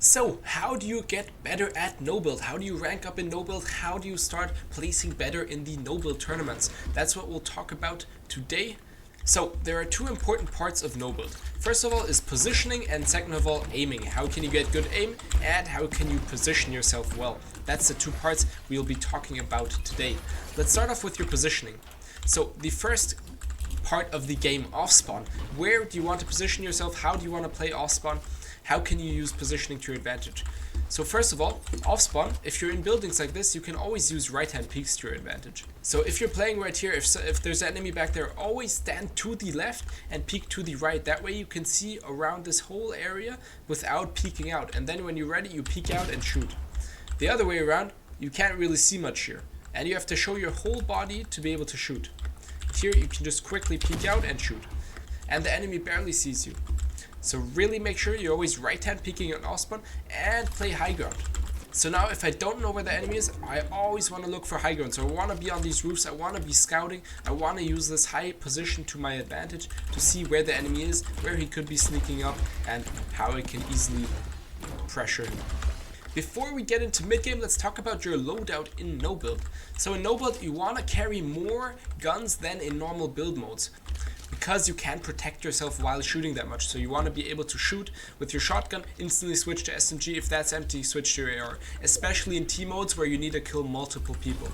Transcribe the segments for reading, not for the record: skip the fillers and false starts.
So, how do you get better at no build? How do you rank up in no build? How do you start placing better in the no build tournaments? That's what we'll talk about today. So, there are two important parts of no build. First of all is positioning, and second of all aiming. How can you get good aim and how can you position yourself well? That's the two parts we'll be talking about today. Let's start off with your positioning. So, the first part of the game, off spawn. Where do you want to position yourself? How do you want to play off spawn? How can you use positioning to your advantage? So first of all, off spawn, if you're in buildings like this, you can always use right hand peeks to your advantage. So if you're playing right here, if there's an enemy back there, always stand to the left and peek to the right. That way you can see around this whole area without peeking out. And then when you're ready, you peek out and shoot. The other way around, you can't really see much here. And you have to show your whole body to be able to shoot. Here you can just quickly peek out and shoot. And the enemy barely sees you. So really make sure you're always right hand peeking on off spawn and play high ground. So now if I don't know where the enemy is, I always want to look for high ground. So I want to be on these roofs, I want to be scouting, I want to use this high position to my advantage to see where the enemy is, where he could be sneaking up, and how I can easily pressure him. Before we get into mid game, let's talk about your loadout in no build. So in no build, you want to carry more guns than in normal build modes, because you can't protect yourself while shooting that much. So you want to be able to shoot with your shotgun, instantly switch to SMG. If that's empty, switch to your AR, especially in team modes where you need to kill multiple people.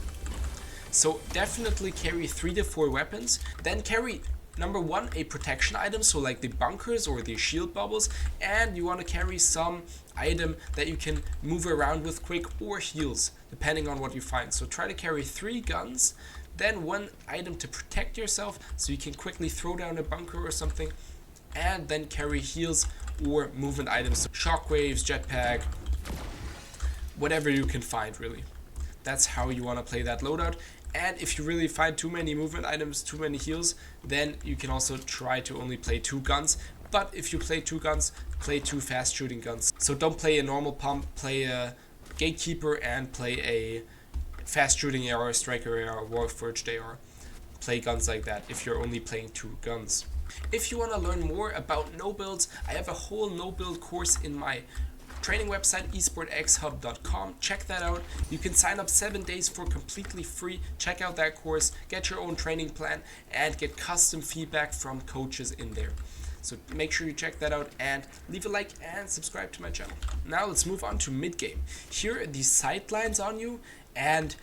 So definitely carry 3 to 4 weapons. Then carry number 1, a protection item, so like the bunkers or the shield bubbles, and you want to carry some item that you can move around with quick, or heals, depending on what you find. So try to carry 3 guns, then 1 item to protect yourself, so you can quickly throw down a bunker or something, and then carry heals or movement items, so shockwaves, jetpack, whatever you can find really. That's how you want to play that loadout. And if you really find too many movement items, too many heals, then you can also try to only play 2 guns. But if you play 2 guns, play 2 fast shooting guns. So don't play a normal pump, play a gatekeeper and play a fast shooting AR, striker AR, warforged AR. Play guns like that if you're only playing 2 guns. If you want to learn more about no builds, I have a whole no build course in my training website, esportxhub.com. Check that out. You can sign up 7 days for completely free. Check out that course, get your own training plan, and get custom feedback from coaches in there. So make sure you check that out and leave a like and subscribe to my channel. Now let's move on to mid game. Here are the sight lines on you, and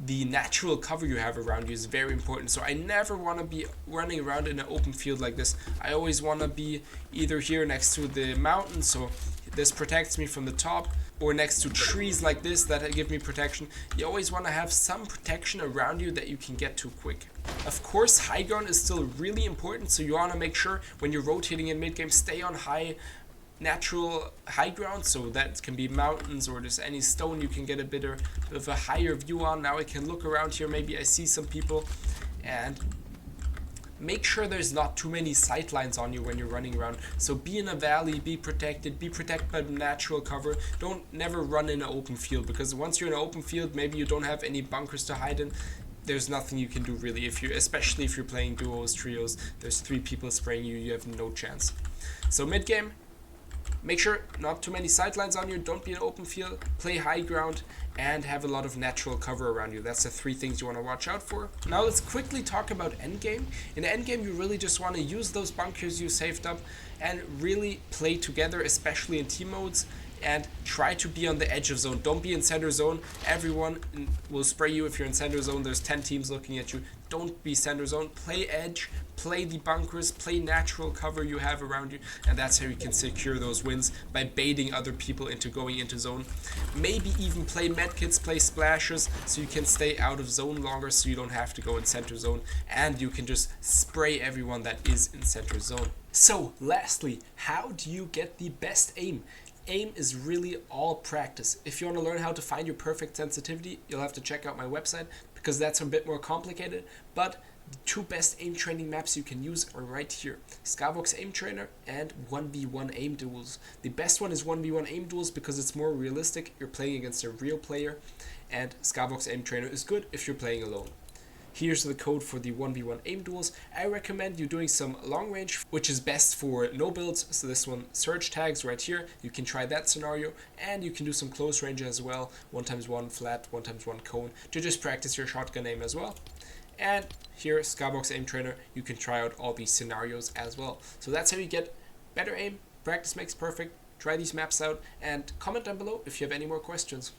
the natural cover you have around you is very important. So I never want to be running around in an open field like this. I always want to be either here next to the mountain, so this protects me from the top, or next to trees like this that give me protection. You always want to have some protection around you that you can get to quick. Of course, high ground is still really important, so you want to make sure when you're rotating in mid game, stay on natural high ground, so that can be mountains or just any stone you can get a bit of a higher view on. Now I can look around here, maybe I see some people, and make sure there's not too many sight lines on you when you're running around. So be in a valley, be protected by natural cover. Don't never run in an open field, because once you're in an open field, maybe you don't have any bunkers to hide in. There's nothing you can do really, especially if you're playing duos, trios. There's 3 people spraying you, you have no chance. So mid game, make sure not too many sightlines on you, don't be in an open field, play high ground, and have a lot of natural cover around you. That's the 3 things you want to watch out for. Now let's quickly talk about endgame. In endgame, you really just want to use those bunkers you saved up and really play together, especially in team modes, and try to be on the edge of zone. Don't be in center zone. Everyone will spray you if you're in center zone. There's 10 teams looking at you. Don't be center zone. Play edge, play the bunkers, play natural cover you have around you, and that's how you can secure those wins, by baiting other people into going into zone. Maybe even play medkits, play splashes, so you can stay out of zone longer, so you don't have to go in center zone, and you can just spray everyone that is in center zone. So lastly, how do you get the best aim? Aim is really all practice. If you want to learn how to find your perfect sensitivity, you'll have to check out my website, because that's a bit more complicated. But the 2 best aim training maps you can use are right here: Skavox Aim Trainer and 1v1 Aim Duels. The best one is 1v1 Aim Duels because it's more realistic. You're playing against a real player, and Skavox Aim Trainer is good if you're playing alone. Here's the code for the 1v1 aim duels. I recommend you doing some long range, which is best for no builds. So this one, surge tags right here. You can try that scenario, and you can do some close range as well. 1x1 flat, 1x1 cone, to just practice your shotgun aim as well. And here, Skybox Aim Trainer, you can try out all these scenarios as well. So that's how you get better aim. Practice makes perfect. Try these maps out and comment down below if you have any more questions.